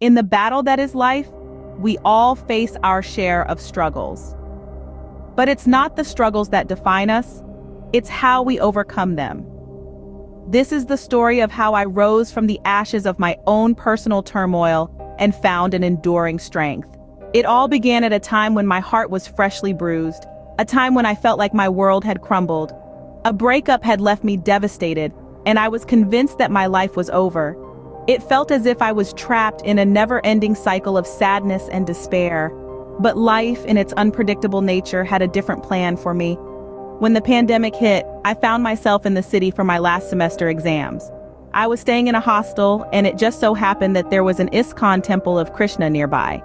In the battle that is life, we all face our share of struggles. But it's not the struggles that define us, it's how we overcome them. This is the story of how I rose from the ashes of my own personal turmoil and found an enduring strength. It all began at a time when my heart was freshly bruised, a time when I felt like my world had crumbled. A breakup had left me devastated, and I was convinced that my life was over. It felt as if I was trapped in a never-ending cycle of sadness and despair. But life, in its unpredictable nature, had a different plan for me. When the pandemic hit, I found myself in the city for my last semester exams. I was staying in a hostel, and it just so happened that there was an ISKCON temple of Krishna nearby.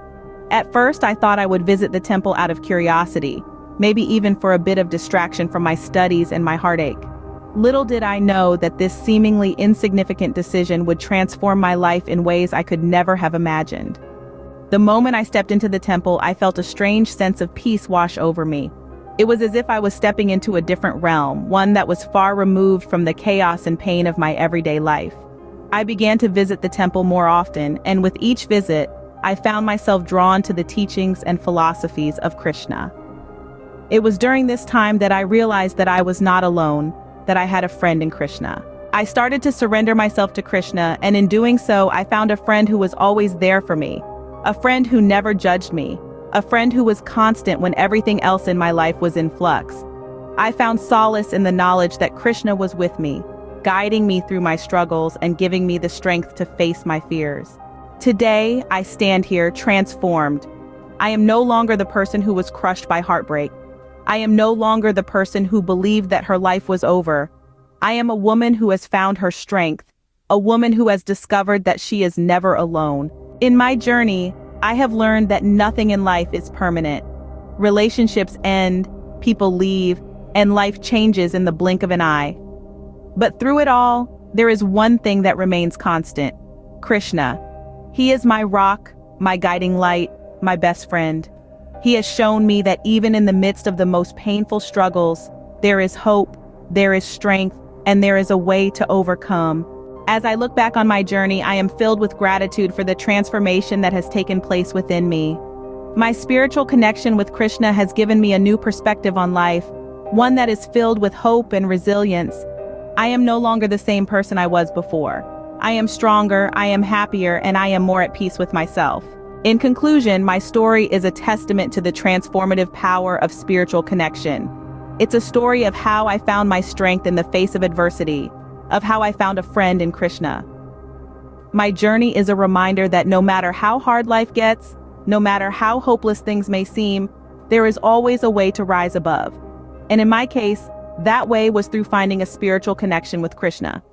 At first, I thought I would visit the temple out of curiosity, maybe even for a bit of distraction from my studies and my heartache. Little did I know that this seemingly insignificant decision would transform my life in ways I could never have imagined. The moment I stepped into the temple, I felt a strange sense of peace wash over me. It was as if I was stepping into a different realm, one that was far removed from the chaos and pain of my everyday life. I began to visit the temple more often, and with each visit, I found myself drawn to the teachings and philosophies of Krishna. It was during this time that I realized that I was not alone, that I had a friend in Krishna. I started to surrender myself to Krishna, and in doing so, I found a friend who was always there for me. A friend who never judged me. A friend who was constant when everything else in my life was in flux. I found solace in the knowledge that Krishna was with me, guiding me through my struggles and giving me the strength to face my fears. Today, I stand here transformed. I am no longer the person who was crushed by heartbreak. I am no longer the person who believed that her life was over. I am a woman who has found her strength, a woman who has discovered that she is never alone. In my journey, I have learned that nothing in life is permanent. Relationships end, people leave, and life changes in the blink of an eye. But through it all, there is one thing that remains constant: Krishna. He is my rock, my guiding light, my best friend. He has shown me that even in the midst of the most painful struggles, there is hope, there is strength, and there is a way to overcome. As I look back on my journey, I am filled with gratitude for the transformation that has taken place within me. My spiritual connection with Krishna has given me a new perspective on life, one that is filled with hope and resilience. I am no longer the same person I was before. I am stronger, I am happier, and I am more at peace with myself. In conclusion, my story is a testament to the transformative power of spiritual connection. It's a story of how I found my strength in the face of adversity, of how I found a friend in Krishna. My journey is a reminder that no matter how hard life gets, no matter how hopeless things may seem, there is always a way to rise above. And in my case, that way was through finding a spiritual connection with Krishna.